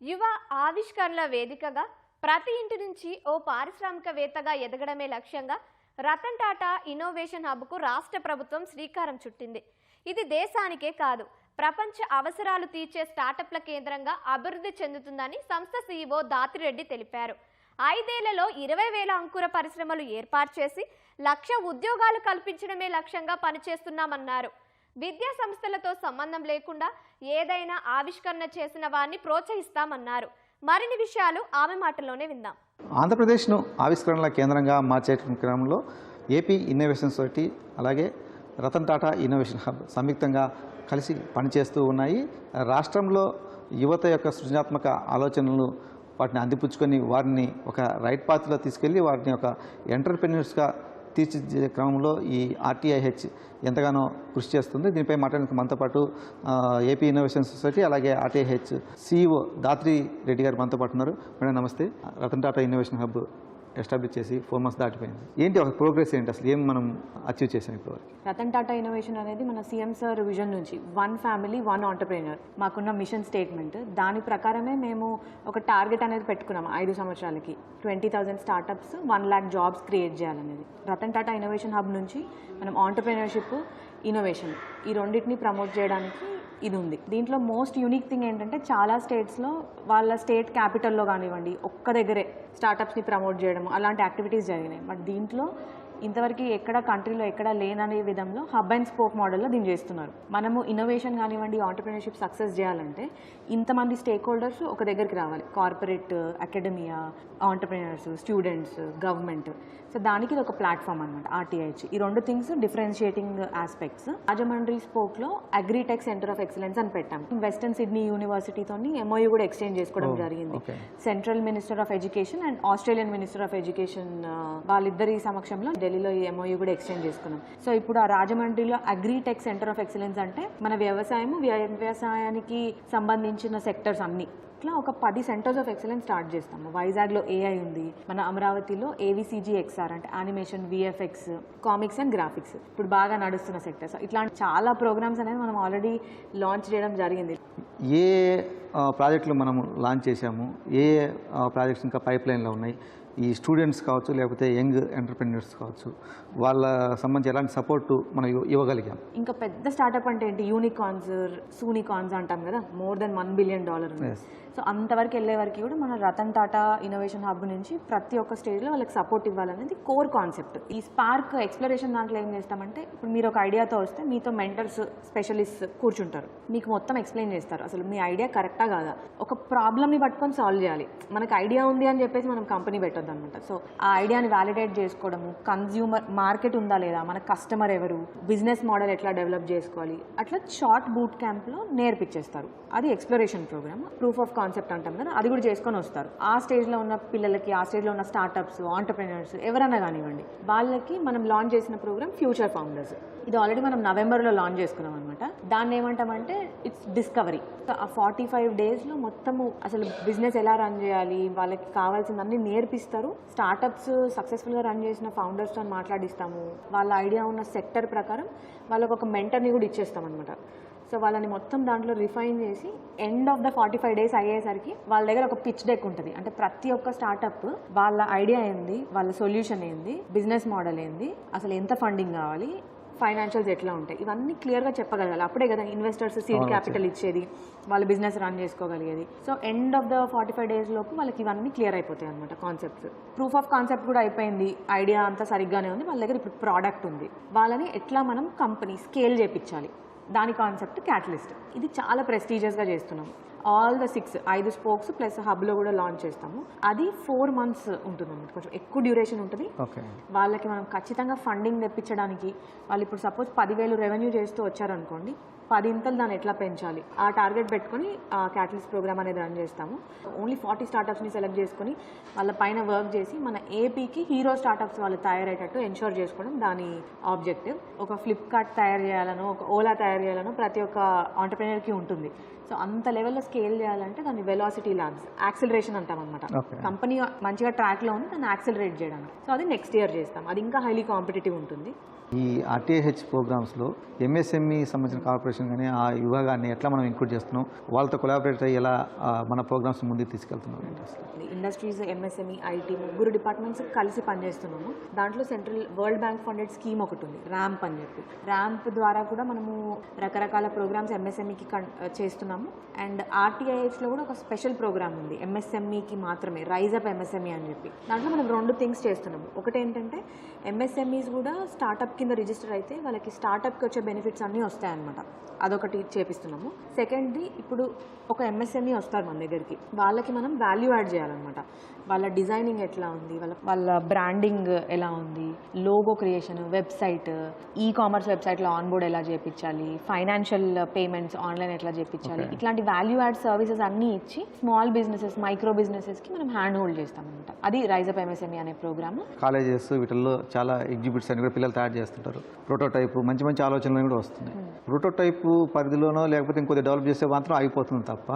యువ ఆవిష్కరణల వేదికగా ప్రతి ఇంటి నుంచి ఓ పారిశ్రామికవేత్తగా ఎదగడమే లక్ష్యంగా రతన్ టాటా ఇన్నోవేషన్ హబ్కు రాష్ట్ర ప్రభుత్వం శ్రీకారం చుట్టింది. ఇది దేశానికే కాదు, ప్రపంచ అవసరాలు తీర్చే స్టార్టప్ల కేంద్రంగా అభివృద్ధి చెందుతుందని సంస్థ సీఈఓ దాతిరెడ్డి తెలిపారు. 5 ఏళ్లలో 20,000 అంకుర పరిశ్రమలు ఏర్పాటు చేసి 1,00,000 ఉద్యోగాలు కల్పించడమే లక్ష్యంగా పనిచేస్తున్నామన్నారు. విద్యా సంస్థలతో సంబంధం లేకుండా ఏదైనా ఆవిష్కరణ చేసిన వారిని ప్రోత్సహిస్తామన్నారు. మరిన్ని విషయాలు ఆమె మాటల్లోనే విందాం. ఆంధ్రప్రదేశ్ను ఆవిష్కరణల కేంద్రంగా మార్చే క్రమంలో ఏపీ ఇన్నోవేషన్ సొసైటీ అలాగే రతన్ టాటా ఇన్నోవేషన్ హబ్ సంయుక్తంగా కలిసి పనిచేస్తూ ఉన్నాయి. రాష్ట్రంలో యువత యొక్క సృజనాత్మక ఆలోచనలను వాటిని అందిపుచ్చుకొని వారిని ఒక రైట్ పాత్లో తీసుకెళ్ళి వారిని ఒక ఎంటర్‌ప్రెన్యూర్స్‌గా తీర్చిదిద్దే క్రమంలో ఈ ఆర్టీఐహెచ్ ఎంతగానో కృషి చేస్తుంది. దీనిపై మాట్లాడడానికి మనతో పాటు ఏపీ ఇన్నోవేషన్ సొసైటీ అలాగే ఆర్టీఐహెచ్ సీఈఓ దాత్రి రెడ్డి గారు మనతో పాటు ఉన్నారు. మేడం నమస్తే. Ratan Tata innovation hub establish చేసి 4 months దాటిపోయింది. ఏంటి ఒక ప్రోగ్రెస్ ఏంటి, అసలు ఏం మనం అచీవ్ చేసాం ఇప్పటివరకు? రతన్ టాటా ఇన్నోవేషన్ అనేది మన సీఎం సార్ విజన్ నుంచి 1 ఫ్యామిలీ 1 ఆంటర్‌ప్రెన్యూర్ మాకున్న మిషన్ స్టేట్మెంట్. దాని ప్రకారమే మేము ఒక టార్గెట్ అనేది పెట్టుకున్నాం 5 సంవత్సరాలకి 20,000 స్టార్టప్స్ 1 lakh జాబ్స్ క్రియేట్ చేయాలనేది. రతన్ టాటా ఇన్నోవేషన్ హబ్ నుంచి మనం ఆంటర్‌ప్రెన్యూర్‌షిప్, ఇన్నోవేషన్ ఈ రెండింటిని ప్రమోట్ చేయడానికి ఇది ఉంది. దీంట్లో మోస్ట్ యూనిక్ థింగ్ ఏంటంటే చాలా స్టేట్స్లో వాళ్ళ స్టేట్ క్యాపిటల్లో కానివ్వండి ఒక్క దగ్గరే స్టార్టప్స్ని ప్రమోట్ చేయడం అలాంటి యాక్టివిటీస్ జరిగినాయి. బట్ దీంట్లో ఇంతవరకు ఎక్కడ కంట్రీలో ఎక్కడ లేననే విధంలో హబ్ అండ్ స్పోక్ మోడల్లో దీన్ని చేస్తున్నారు. మనము ఇన్నోవేషన్ కానివ్వండి ఆంటర్‌ప్రెన్యూర్‌షిప్ సక్సెస్ చేయాలంటే ఇంతమంది స్టేక్ హోల్డర్స్ ఒక దగ్గరికి రావాలి. Corporate, academia, entrepreneurs, students, government. So దానికి ఇది ఒక ప్లాట్ఫామ్ అనమాట ఆర్టీఐహెచ్. ఈ 2 థింగ్స్ డిఫరెన్షియేటింగ్ ఆస్పెక్ట్స్. రాజమండ్రి స్పోక్లో అగ్రిటెక్ సెంటర్ ఆఫ్ ఎక్సలెన్స్ అని పెట్టాం. వెస్టర్న్ సిడ్నీ యూనివర్సిటీతోని ఎంఓయూ కూడా ఎక్స్చేంజ్ చేసుకోవడం జరిగింది. Central minister of education and Australian minister of education వాళ్ళిద్దరి సమక్షంలో ఢిల్లీలో ఈ ఎంఓయూ కూడా ఎక్స్చేంజ్ చేసుకున్నాం. సో ఇప్పుడు ఆ రాజమండ్రిలో అగ్రిటెక్ సెంటర్ ఆఫ్ ఎక్సలెన్స్ అంటే మన వ్యవసాయానికి సంబంధించిన సెక్టర్స్ అన్ని ఇట్లా ఒక 10 సెంటర్స్ ఆఫ్ ఎక్సలెన్స్ స్టార్ట్ చేస్తాము. వైజాగ్లో ఏఐ ఉంది, మన అమరావతిలో ఏవిసిజిఎక్స్ఆర్ అంటే animation, VFX, comics and graphics ఇప్పుడు బాగా నడుస్తున్న సెక్టర్స్. ఇట్లాంటి చాలా ప్రోగ్రామ్స్ అనేది మనం ఆల్రెడీ లాంచ్ చేయడం జరిగింది. ఏ ప్రాజెక్టులు మనము లాంచ్ చేశాము, ఏ ప్రాజెక్ట్స్ ఇంకా పైప్ లైన్లో ఉన్నాయి? ఈ స్టూడెంట్స్ కావచ్చు లేకపోతే యంగ్ ఎంటర్‌ప్రెన్యూర్స్ కావచ్చు, వాళ్ళ సంబంధించి ఎలాంటి సపోర్టు మనం ఇవ్వగలిగాం? ఇంకా పెద్ద స్టార్టప్ అంటే ఏంటి, యూనికార్న్స్, సూనికార్న్స్ అంటాం కదా, more than $1 billion. సో అంతవరకు వెళ్ళే వరకు కూడా మన రతన్ టాటా ఇన్నోవేషన్ హబ్ నుంచి ప్రతి ఒక్క స్టేజ్లో వాళ్ళకి సపోర్ట్ ఇవ్వాలనేది కోర్ కాన్సెప్ట్. ఈ స్పార్క్ ఎక్స్ప్లోరేషన్ దాంట్లో ఏం చేస్తామంటే ఇప్పుడు మీరు ఒక ఐడియాతో వస్తే మీతో మెంటర్స్, స్పెషలిస్ట్ కూర్చుంటారు, మీకు మొత్తం ఎక్స్ప్లెయిన్ చేస్తారు అసలు మీ ఐడియా కరెక్టా కాదా. ఒక ప్రాబ్లమ్ని పట్టుకొని సాల్వ్ చేయాలి. మనకు ఐడియా ఉంది అని చెప్పేసి మనం కంపెనీ పెట్టొద్దు అనమాట. సో ఆ ఐడియాని వ్యాలిడేట్ చేసుకోవడము, కన్జ్యూమర్ మార్కెట్ ఉందా లేదా, మన కస్టమర్ ఎవరు, బిజినెస్ మోడల్ ఎట్లా డెవలప్ చేసుకోవాలి, అట్లా షార్ట్ బూట్ క్యాంప్లో నేర్పించేస్తారు. అది exploration programme. Proof of concept అంటాం కదా, అది కూడా చేసుకొని వస్తారు. ఆ స్టేజ్లో ఉన్న పిల్లలకి, ఆ స్టేజ్లో ఉన్న స్టార్టప్స్, ఆంటర్‌ప్రెన్యూర్స్ ఎవరైనా కానివ్వండి వాళ్ళకి మనం లాంచ్ చేసిన ప్రోగ్రామ్ ఫ్యూచర్ ఫౌండర్స్. ఇది ఆల్రెడీ మనం నవంబర్లో లాంచ్ చేసుకున్నాం అనమాట. దాన్ని ఏమంటామంటే ఇట్స్ డిస్కవరీ. ఆ 45 డేస్లో మొత్తము అసలు బిజినెస్ ఎలా రన్ చేయాలి, వాళ్ళకి కావాల్సిందన్నీ నేర్పిస్తారు. స్టార్టప్స్ సక్సెస్ఫుల్గా రన్ చేసిన ఫౌండర్స్తో మాట్లాడిస్తాము. వాళ్ళ ఐడియా ఉన్న సెక్టర్ ప్రకారం వాళ్ళకు ఒక మెంటర్ని కూడా ఇచ్చేస్తాం అనమాట. సో వాళ్ళని మొత్తం దాంట్లో రిఫైన్ చేసి ఎండ్ ఆఫ్ ద 45 డేస్ అయ్యేసరికి వాళ్ళ దగ్గర ఒక పిచ్ డెక్ ఉంటుంది. అంటే ప్రతి ఒక్క స్టార్టప్ వాళ్ళ ఐడియా ఏంది, వాళ్ళ సొల్యూషన్ ఏంది, బిజినెస్ మోడల్ ఏంది, అసలు ఎంత ఫండింగ్ కావాలి, ఫైనాన్షియల్స్ ఎట్లా ఉంటాయి, ఇవన్నీ క్లియర్గా చెప్పగలగాలి. అప్పుడే కదా ఇన్వెస్టర్స్ సీడ్ క్యాపిటల్ ఇచ్చేది, వాళ్ళ బిజినెస్ రన్ చేసుకోగలిగేది. So end of the 45 days లోపు వాళ్ళకి ఇవన్నీ క్లియర్ అయిపోతాయి అనమాట కాన్సెప్ట్స్. ప్రూఫ్ ఆఫ్ కాన్సెప్ట్ కూడా అయిపోయింది, ఐడియా అంతా సరిగ్గానే ఉంది, వాళ్ళ దగ్గర ఇప్పుడు ప్రోడక్ట్ ఉంది. వాళ్ళని ఎట్లా మనం కంపెనీ స్కేల్ చేయించాలి, దాని కాన్సెప్ట్ క్యాటలిస్ట్. ఇది చాలా ప్రెస్టీజియస్గా చేస్తున్నాం. ఆల్ ద 5 స్పోక్స్ ప్లస్ హబ్లో కూడా లాంచ్ చేస్తాము. అది 4 months ఉంటుంది అన్నమాట, కొంచెం ఎక్కువ డ్యూరేషన్ ఉంటుంది. వాళ్ళకి మనం ఖచ్చితంగా ఫండింగ్ తెప్పించడానికి, వాళ్ళు ఇప్పుడు సపోజ్ 10,000 రెవెన్యూ చేస్తూ వచ్చారనుకోండి, 10 ఇంతలు దాన్ని ఎట్లా పెంచాలి ఆ టార్గెట్ పెట్టుకొని ఆ క్యాటలిస్ట్ ప్రోగ్రామ్ అనేది రన్ చేస్తాము. ఓన్లీ 40 స్టార్టప్స్ని సెలెక్ట్ చేసుకొని వాళ్ళ పైన వర్క్ చేసి మన ఏపీకి హీరో స్టార్టప్స్ వాళ్ళు తయారయ్యేటట్టు ఎన్షూర్ చేసుకోవడం దాని ఆబ్జెక్టివ్. ఒక ఫ్లిప్కార్ట్ తయారు చేయాలనో, ఒక ఓలా తయారు చేయాలనో ప్రతి ఒక్క ఆంటర్‌ప్రెన్యూర్కి ఉంటుంది. సో అంత లెవెల్లో స్కేల్ చేయాలంటే దాన్ని వెలాసిటీ ల్యాబ్స్, యాక్సిలరేషన్ అంటాం అనమాట. కంపెనీ మంచిగా ట్రాక్లో ఉంది, దాన్ని యాక్సిలరేట్ చేయడానికి. సో అది నెక్స్ట్ ఇయర్ చేస్తాం. అది ఇంకా హైలీ కాంపిటేటివ్ ఉంటుంది. ఈ ఆర్టీఐహెచ్ ప్రోగ్రామ్స్లో ఎంఎస్ఎంఈ సంబంధించిన కార్పొరేషన్ కానీ ఆ విభాగాన్ని ఎట్లా మనం ఇంక్లూడ్ చేస్తున్నాం, వాళ్ళతో కొలాబరేట్ అయ్యి ఎలా మన ప్రోగ్రామ్స్ ముందుకు తీసుకెళ్తున్నాం ఏంటి అసలు? ఇండస్ట్రీస్, ఎంఎస్ఎంఈ, ఐటీ ముగ్గురు డిపార్ట్మెంట్స్ కలిసి పనిచేస్తున్నాము. దాంట్లో central world bank funded scheme ఒకటి ఉంది, ర్యాంప్ అని చెప్పి. ర్యాంప్ ద్వారా కూడా మనము రకరకాల ప్రోగ్రామ్స్ ఎంఎస్ఎంఈకి చేస్తున్నాము. అండ్ ఆర్టీఐహెచ్లో కూడా ఒక స్పెషల్ ప్రోగ్రామ్ ఉంది ఎంఎస్ఎంఈకి మాత్రమే, రైజ్ అప్ ఎంఎస్ఎంఈ అని చెప్పి. దాంట్లో మనం 2 థింగ్స్ చేస్తున్నాము. ఒకటి ఏంటంటే ఎంఎస్ఎంఈస్ కూడా స్టార్టప్ కింద రిజిస్టర్ అయితే వాళ్ళకి స్టార్టప్కి వచ్చే బెనిఫిట్స్ అన్నీ వస్తాయన్నమాట. అదొకటి చేపిస్తున్నాము. సెకండ్ది, ఇప్పుడు ఒక ఎంఎస్ఎంఈ వస్తారు మన దగ్గరికి, వాళ్ళకి మనం వాల్యూ యాడ్ చేయాలన్నమాట. వాళ్ళ డిజైనింగ్ ఎట్లా ఉంది, వాళ్ళ బ్రాండింగ్ ఎలా ఉంది, లోగో క్రియేషన్, వెబ్సైట్, కామర్స్ వెబ్సైట్లో ఆన్బోర్డ్ ఎలా చేయించాలి, ఫైనాన్షియల్ పేమెంట్స్ ఆన్లైన్ ఎట్లా చేయించాలి, ఇట్లాంటి వాల్యూ యాడ్ సర్వీసెస్ అన్నీ ఇచ్చి స్మాల్ బిజినెసెస్, మైక్రో బిజినెసెస్కి మనం హ్యాండ్ హోల్డ్ చేస్తామన్నమాట. అది రైజ్ అప్ ఎంఎస్ఎంఈ అనే ప్రోగ్రామ్. కాలేజెస్ వీటిల్లో చాలా ఎగ్జిబిట్స్ అని కూడా పిల్లలు తయారు చేస్తుంటారు. ప్రోటోటైప్ మంచి మంచి ఆలోచనలు కూడా వస్తున్నాయి. ప్రోటోటైప్ పరిధిలోనో లేకపోతే ఇంకొద్ది డెవలప్ చేస్తే మాత్రం అయిపోతుంది తప్ప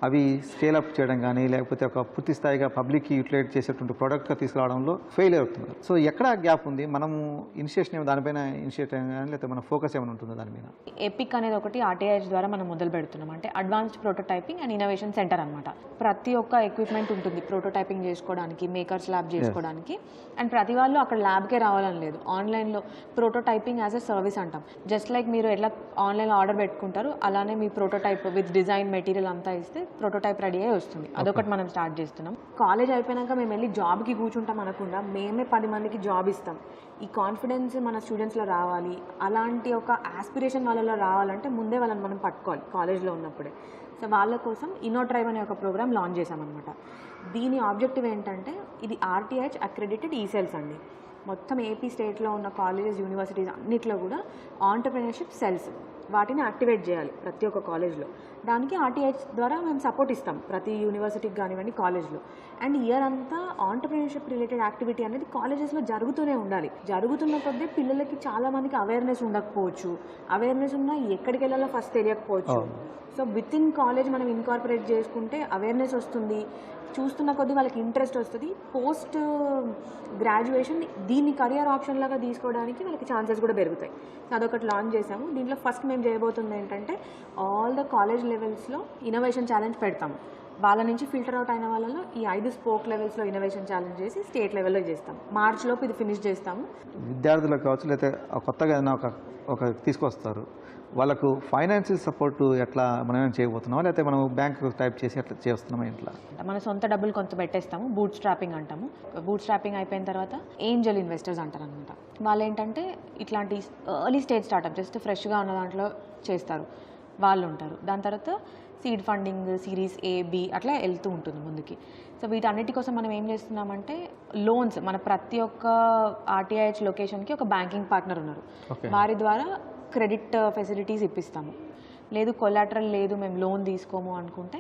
అవి స్కేలప్ చేయడం కానీ లేకపోతే ఒక పూర్తి స్థాయిగా పబ్లిక్కి యూటిలైజ్ చేసేటువంటి ప్రోడక్ట్గా తీసుకురావడంలో ఫెయిల్ అవుతున్నారు. సో ఎక్కడ గ్యాప్ ఉంది? మనము ఇనిషియేషన్ ఏమైనా దానిపైన ఇనిషియేట్ కానీ లేకపోతే మన ఫోకస్ ఏమైనా ఉంటుందో దాని మీద? ఎపిక్ అనేది ఒకటి ఆర్టీఐహెచ్ ద్వారా మనం మొదలు పెడుతున్నాం. అంటే advanced prototyping and innovation centre అనమాట. ప్రతి ఒక్క ఎక్విప్మెంట్ ఉంటుంది ప్రోటోటైపింగ్ చేసుకోవడానికి, మేకర్స్ ల్యాబ్ చేసుకోవడానికి. అండ్ ప్రతి వాళ్ళు అక్కడ ల్యాబ్కే రావాలని లేదు, ఆన్లైన్లో ప్రోటోటైపింగ్ యాజ్ అ సర్వీస్ అంటాం. జస్ట్ లైక్ మీరు ఎట్లా ఆన్లైన్లో ఆర్డర్ పెట్టుకుంటారు అలానే మీ ప్రోటోటైప్ విత్ డిజైన్ మెటీరియల్ అంతా ఇస్తే ప్రోటోటైప్ రెడీ అయ్యి వస్తుంది. అదొకటి మనం స్టార్ట్ చేస్తున్నాం. కాలేజ్ అయిపోయాక మేము వెళ్ళి జాబ్కి కూర్చుంటాం అనకుండా మేమే 10 మందికి జాబ్ ఇస్తాం. ఈ కాన్ఫిడెన్స్ మన స్టూడెంట్స్లో రావాలి, అలాంటి ఒక ఆస్పిరేషన్ వాళ్ళలో రావాలంటే ముందే వాళ్ళని మనం పట్టుకోవాలి కాలేజ్లో ఉన్నప్పుడే. సో వాళ్ళ కోసం ఇన్నోట్రైవ్ అనే ఒక ప్రోగ్రామ్ లాంచ్ చేశామన్నమాట. దీని ఆబ్జెక్టివ్ ఏంటంటే ఇది ఆర్టీఐహెచ్ అక్రెడిటెడ్ ఈసెల్స్ అండి. మొత్తం ఏపీ స్టేట్లో ఉన్న కాలేజెస్, యూనివర్సిటీస్ అన్నిట్లో కూడా ఆంటర్ప్రెన్యూర్షిప్ సెల్స్, వాటిని యాక్టివేట్ చేయాలి ప్రతి ఒక్క కాలేజ్లో. దానికి ఆర్టీఐహెచ్ ద్వారా మేము సపోర్ట్ ఇస్తాం ప్రతి యూనివర్సిటీకి కానివ్వండి, కాలేజ్లో. అండ్ ఇయర్ అంతా ఆంటర్ప్రెన్యూర్షిప్ రిలేటెడ్ యాక్టివిటీ అనేది కాలేజెస్లో జరుగుతూనే ఉండాలి. జరుగుతున్న కొద్దీ పిల్లలకి చాలా మందికి అవేర్నెస్ ఉండకపోవచ్చు, అవేర్నెస్ ఉన్నా ఎక్కడికి వెళ్ళాలో ఫస్ట్ తెలియకపోవచ్చు. సో విత్ ఇన్ కాలేజ్ మనం ఇన్కార్పొరేట్ చేసుకుంటే అవేర్నెస్ వస్తుంది, చూస్తున్న కొద్దీ వాళ్ళకి ఇంట్రెస్ట్ వస్తుంది. పోస్ట్ గ్రాడ్యుయేషన్ దీన్ని కెరియర్ ఆప్షన్ లాగా తీసుకోవడానికి వాళ్ళకి ఛాన్సెస్ కూడా పెరుగుతాయి. అదొకటి లాంచ్ చేసాము. దీంట్లో ఫస్ట్ మేము చేయబోతుంది ఏంటంటే ఆల్ ద కాలేజ్ లెవెల్స్లో ఇన్నోవేషన్ ఛాలెంజ్ పెడతాము. వాళ్ళ నుంచి ఫిల్టర్ అవుట్ అయిన వాళ్ళలో ఈ 5 స్పోక్ లెవెల్స్లో ఇన్నోవేషన్ ఛాలెంజ్ చేసి స్టేట్ లెవెల్లో చేస్తాం. మార్చ్లోపు ఇది ఫినిష్ చేస్తాము. విద్యార్థులకు కావచ్చు లేకపోతే కొత్తగా ఏదైనా ఒక తీసుకొస్తారు, వాళ్ళకు ఫైనాన్షియల్ సపోర్ట్ ఎట్లా మనం ఏమైనా చేయబోతున్నామా లేకపోతే మనం బ్యాంక్ టైప్ చేసి అట్లా చేస్తున్నామా? ఇంట్లో మన సొంత డబ్బులు కొంత పెట్టేస్తాము, బూట్ స్ట్రాపింగ్ అంటాము. బూట్ స్ట్రాపింగ్ అయిపోయిన తర్వాత ఏంజల్ ఇన్వెస్టర్స్ అంటారు అనమాట. వాళ్ళు ఏంటంటే ఇట్లాంటి ఎర్లీ స్టేజ్ స్టార్ట్అప్ జస్ట్ ఫ్రెష్గా ఉన్న దాంట్లో చేస్తారు, వాళ్ళు ఉంటారు. దాని తర్వాత seed funding, series A, B అట్లా వెళ్తూ ఉంటుంది ముందుకి. సో వీటన్నిటి కోసం మనం ఏం చేస్తున్నామంటే లోన్స్, మన ప్రతి ఒక్క ఆర్టీఐహెచ్ లొకేషన్కి ఒక బ్యాంకింగ్ పార్ట్నర్ ఉన్నారు, వారి ద్వారా క్రెడిట్ ఫెసిలిటీస్ ఇప్పిస్తాము. లేదు కొలాటరల్ లేదు మేము లోన్ తీసుకోము అనుకుంటే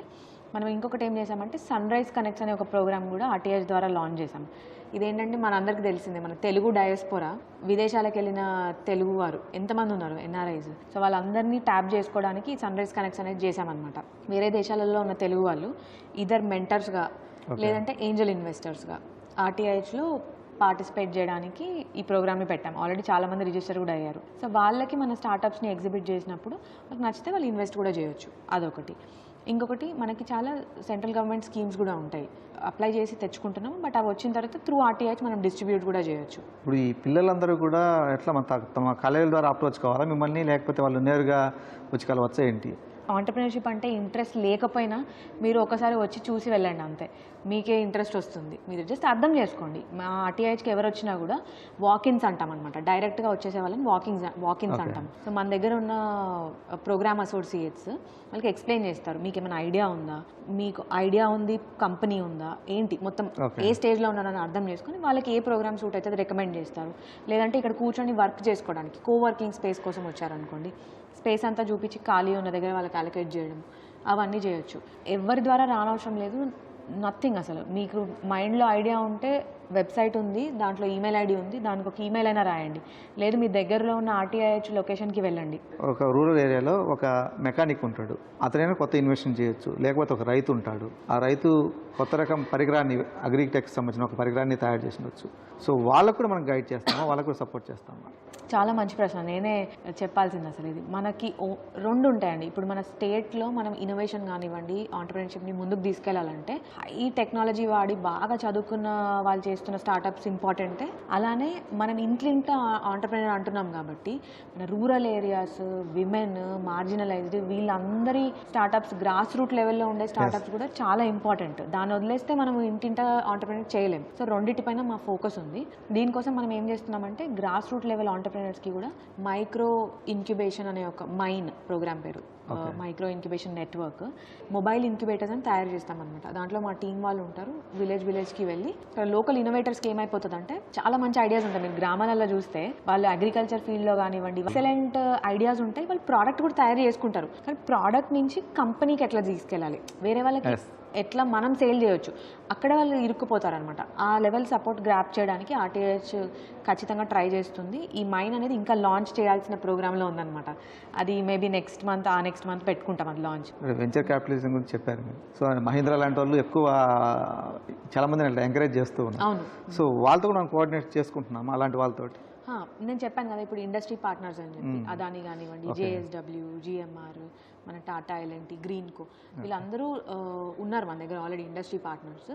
మనం ఇంకొకటి ఏం చేసామంటే సన్ రైజ్ కనెక్ట్స్ అనే ఒక ప్రోగ్రామ్ కూడా ఆర్టీఐహెచ్ ద్వారా లాంచ్ చేసాం. ఇదేంటంటే మనందరికీ తెలిసిందే, మన తెలుగు డయాస్పోరా, విదేశాలకు వెళ్ళిన తెలుగు వారు ఎంతమంది ఉన్నారు, ఎన్ఆర్ఐస్. సో వాళ్ళందరినీ ట్యాప్ చేసుకోవడానికి సన్ రైజ్ కనెక్ట్స్ అనేది చేసామన్నమాట. వేరే దేశాలలో ఉన్న తెలుగు వాళ్ళు ఇద్దరు మెంటర్స్గా లేదంటే ఏంజల్ ఇన్వెస్టర్స్గా ఆర్టీఐహెచ్లో పార్టిసిపేట్ చేయడానికి ఈ ప్రోగ్రామ్ని పెట్టాం. ఆల్రెడీ చాలామంది రిజిస్టర్ కూడా అయ్యారు. సో వాళ్ళకి మన స్టార్టప్స్ని ఎగ్జిబిట్ చేసినప్పుడు వాళ్ళకి నచ్చితే వాళ్ళు ఇన్వెస్ట్ కూడా చేయొచ్చు. అదొకటి. ఇంకొకటి మనకి చాలా సెంట్రల్ గవర్నమెంట్ స్కీమ్స్ కూడా ఉంటాయి, అప్లై చేసి తెచ్చుకుంటున్నాం. బట్ అవి వచ్చిన తర్వాత త్రూ ఆర్టీఐహెచ్ మనం డిస్ట్రిబ్యూట్ కూడా చేయొచ్చు. ఇప్పుడు ఈ పిల్లలందరూ కూడా ఎట్లా తమ కాలేజీల ద్వారా అప్రోచ్ కావాలా మిమ్మల్ని, లేకపోతే వాళ్ళు నేరుగా వచ్చి కలవచ్చా ఏంటి? ఆంటర్ప్రెన్యూర్షిప్ అంటే ఇంట్రెస్ట్ లేకపోయినా మీరు ఒకసారి వచ్చి చూసి వెళ్ళండి, అంతే మీకే ఇంట్రెస్ట్ వస్తుంది. మీరు జస్ట్ అర్థం చేసుకోండి. మా ఆర్టీఐహెచ్కి ఎవరు వచ్చినా కూడా వాకిన్స్ అంటాం అనమాట, డైరెక్ట్గా వచ్చేసే వాళ్ళని వాకిన్స్ అంటాం. సో మన దగ్గర ఉన్న ప్రోగ్రామ్ అసోసియేట్స్ వాళ్ళకి ఎక్స్ప్లెయిన్ చేస్తారు, మీకు ఏమైనా ఐడియా ఉందా, మీకు ఐడియా ఉంది, కంపెనీ ఉందా, ఏంటి మొత్తం ఏ స్టేజ్లో ఉన్నారని అర్థం చేసుకొని వాళ్ళకి ఏ ప్రోగ్రామ్ సూట్ అయితే రికమెండ్ చేస్తారు. లేదంటే ఇక్కడ కూర్చొని వర్క్ చేసుకోవడానికి కోవర్కింగ్ స్పేస్ కోసం వచ్చారనుకోండి, స్పేస్ అంతా చూపించి ఖాళీ ఉన్న దగ్గర వాళ్ళకి అలొకేట్ చేయడం, అవన్నీ చేయొచ్చు. ఎవరి ద్వారా రానవసరం లేదు, నథింగ్. అసలు మీకు మైండ్లో ఐడియా ఉంటే వెబ్సైట్ ఉంది, దాంట్లో ఈమెయిల్ ఐడి ఉంది, దానికి ఒక ఈమెయిల్ అయినా రాయండి. లేదు మీ దగ్గరలో ఉన్న RTIH లొకేషన్కి వెళ్ళండి. ఒక రూరల్ ఏరియాలో ఒక మెకానిక్ ఉంటాడు, అతనైనా కొత్త ఇన్వెస్ట్మెంట్ చేయొచ్చు. లేకపోతే ఒక రైతు ఉంటాడు, ఆ రైతు కొత్త రకం పరికరాన్ని అగ్రిటెక్కి సంబంధించిన ఒక పరికరాన్ని తయారు చేసినవచ్చు. సో వాళ్ళకు కూడా మనం గైడ్ చేస్తాము, వాళ్ళకు కూడా సపోర్ట్ చేస్తాము. చాలా మంచి ప్రశ్న, నేనే చెప్పాల్సింది అసలు ఇది. మనకి రెండు ఉంటాయండి. ఇప్పుడు మన స్టేట్లో మనం ఇన్నోవేషన్ కానివ్వండి, ఆంటర్‌ప్రెన్యూర్‌షిప్ని ముందుకు తీసుకెళ్లాలంటే హై టెక్నాలజీ వాడి బాగా చదువుకున్న వాళ్ళు చేస్తున్న స్టార్టప్స్ ఇంపార్టెంటే. అలానే మనం ఇంట్లో ఆంటర్‌ప్రెన్యూర్ అంటున్నాం కాబట్టి మన రూరల్ ఏరియాస్, విమెన్, మార్జినలైజ్డ్ వీళ్ళందరి స్టార్టప్స్, గ్రాస్ రూట్ లెవెల్లో ఉండే స్టార్టప్స్ కూడా చాలా ఇంపార్టెంట్. దాన్ని వదిలేస్తే మనం ఇంటింట ఆంటర్‌ప్రెన్యూర్ చేయలేం. సో రెండింటిపైన మా ఫోకస్ ఉంది. దీనికోసం మనం ఏం చేస్తున్నామంటే గ్రాస్ రూట్ లెవెల్ ఆంటర్‌ప్రెన్యూర్స్కి కూడా మైక్రో ఇంక్యుబేషన్ అనే ఒక మైన్ ప్రోగ్రామ్ పేరు, micro incubation network, mobile incubators అని తయారు చేస్తామన్నమాట. దాంట్లో మా టీం వాళ్ళు ఉంటారు. విలేజ్కి వెళ్ళి లోకల్ ఇన్నోవేటర్స్కి ఏమైపోతుందంటే చాలా మంచి ఐడియాస్ ఉంటాయి. మీరు గ్రామాలలో చూస్తే వాళ్ళు అగ్రికల్చర్ ఫీల్డ్లో కానివ్వండి ఎక్సలెంట్ ఐడియాస్ ఉంటాయి. వాళ్ళు ప్రోడక్ట్ కూడా తయారు చేసుకుంటారు. కానీ ప్రోడక్ట్ నుంచి కంపెనీకి ఎట్లా తీసుకెళ్ళాలి, వేరే వాళ్ళకి ఎట్లా మనం సేల్ చేయొచ్చు, అక్కడ వాళ్ళు ఇరుక్కుపోతారనమాట. ఆ లెవెల్ సపోర్ట్ గ్రాప్ చేయడానికి RTIH ఖచ్చితంగా ట్రై చేస్తుంది. ఈ మైన్ అనేది ఇంకా లాంచ్ చేయాల్సిన ప్రోగ్రాంలో ఉందన్నమాట. అది మేబీ నెక్స్ట్ మంత్ పెట్టుకుంటాం అది లాంచ్. వెంచర్ క్యాపిటలిజం గురించి చెప్పారు మీరు. సో మహీంద్రా లాంటి వాళ్ళు ఎక్కువ చాలా మందిని ఎంకరేజ్ చేస్తూ ఉన్నారు. అవును. సో వాళ్ళతో కూడా మనం కోఆర్డినేట్ చేసుకుంటున్నాము అలాంటి వాళ్ళతోటి. నేను చెప్పాను కదా ఇప్పుడు ఇండస్ట్రీ పార్ట్నర్స్ అని చెప్పి, అదాని కానివ్వండి, JSW, GMR, మన టాటా L&T, గ్రీన్కో, వీళ్ళందరూ ఉన్నారు మన దగ్గర ఆల్రెడీ ఇండస్ట్రీ పార్ట్నర్స్.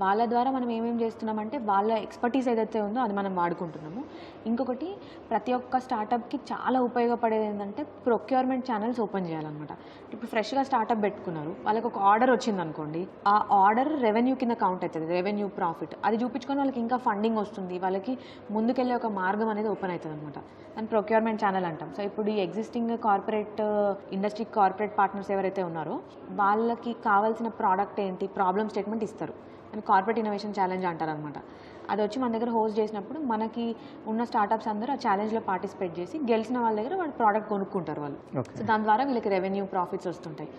వాళ్ళ ద్వారా మనం ఏమేమి చేస్తున్నామంటే వాళ్ళ ఎక్స్పర్టీస్ ఏదైతే ఉందో అది మనం వాడుకుంటున్నాము. ఇంకొకటి ప్రతి ఒక్క స్టార్టప్కి చాలా ఉపయోగపడేది ఏంటంటే ప్రొక్యూర్మెంట్ ఛానల్స్ ఓపెన్ చేయాలన్నమాట. ఇప్పుడు ఫ్రెష్గా స్టార్టప్ పెట్టుకున్నారు, వాళ్ళకి ఒక ఆర్డర్ వచ్చింది అనుకోండి, ఆ ఆర్డర్ రెవెన్యూ కింద కౌంట్ అవుతుంది, రెవెన్యూ ప్రాఫిట్. అది చూపించుకొని వాళ్ళకి ఇంకా ఫండింగ్ వస్తుంది, వాళ్ళకి ముందుకెళ్ళే ఒక మార్గం అనేది ఓపెన్ అవుతుంది అనమాట. దాన్ని ప్రొక్యూర్మెంట్ ఛానల్ అంటాం. సో ఇప్పుడు ఈ ఎగ్జిస్టింగ్ ఇండస్ట్రీ కార్పొరేట్ పార్ట్నర్స్ ఎవరైతే ఉన్నారో వాళ్ళకి కావాల్సిన ప్రోడక్ట్ ఏంటి, ప్రాబ్లమ్ స్టేట్మెంట్ ఇస్తారు. దాన్ని కార్పొరేట్ ఇన్నోవేషన్ ఛాలెంజ్ అంటారనమాట. అది వచ్చి మన దగ్గర హోస్ట్ చేసినప్పుడు మనకి ఉన్న స్టార్టప్స్ అందరూ ఆ ఛాలెంజ్లో పార్టిసిపేట్ చేసి గెలిచిన వాళ్ళ దగ్గర వాళ్ళ ప్రోడక్ట్ కొనుక్కుంటారు వాళ్ళు. సో దాని ద్వారా వీళ్ళకి రెవెన్యూ ప్రాఫిట్స్ వస్తుంటాయి.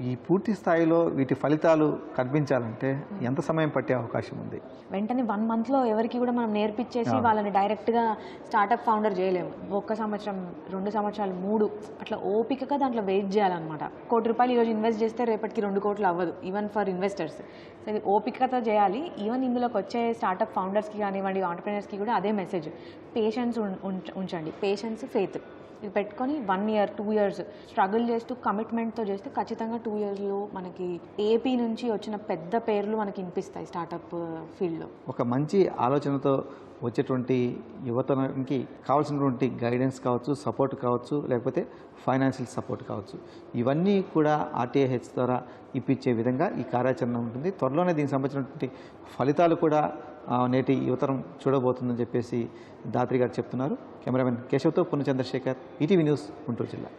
ఈ పూర్తి స్థాయిలో వీటి ఫలితాలు కనిపించాలంటే ఎంత సమయం పట్టే అవకాశం ఉంది? వెంటనే 1 monthలో ఎవరికి కూడా మనం నేర్పించేసి వాళ్ళని డైరెక్ట్గా స్టార్టప్ ఫౌండర్ చేయలేము. 1 సంవత్సరం, 2 సంవత్సరాలు, 3 అట్లా ఓపికగా దాంట్లో వెయిట్ చేయాలన్నమాట. ₹1 కోటి ఈరోజు ఇన్వెస్ట్ చేస్తే రేపటికి 2 కోట్లు అవ్వదు, ఈవెన్ ఫర్ ఇన్వెస్టర్స్. సో ఇది ఓపికతో చేయాలి. ఈవెన్ ఇందులోకి వచ్చే స్టార్టప్ ఫౌండర్స్కి కానివ్వండి, ఆంటర్‌ప్రెన్యూర్స్కి కూడా అదే మెసేజ్. పేషెన్స్ ఉంచండి, పేషెన్స్, ఫెయిత్ ఇది పెట్టుకొని 1 year 2 years స్ట్రగుల్ చేస్తూ కమిట్మెంట్తో చేస్తే ఖచ్చితంగా 2 yearsలో మనకి ఏపీ నుంచి వచ్చిన పెద్ద పేర్లు మనకి వినిపిస్తాయి స్టార్టప్ ఫీల్డ్లో. ఒక మంచి ఆలోచనతో వచ్చేటువంటి యువతకి కావాల్సినటువంటి గైడెన్స్ కావచ్చు, సపోర్ట్ కావచ్చు, లేకపోతే ఫైనాన్షియల్ సపోర్ట్ కావచ్చు, ఇవన్నీ కూడా RTIH ద్వారా ఇప్పించే విధంగా ఈ కార్యాచరణ ఉంటుంది. త్వరలోనే దీనికి సంబంధించినటువంటి ఫలితాలు కూడా నేటి యువతరం చూడబోతుందని చెప్పేసి దాత్రి గారు చెప్తున్నారు. కెమెరామెన్ కేశవ్తో పూర్ణ చంద్రశేఖర్, ఈటీవీ న్యూస్, గుంటూరు జిల్లా.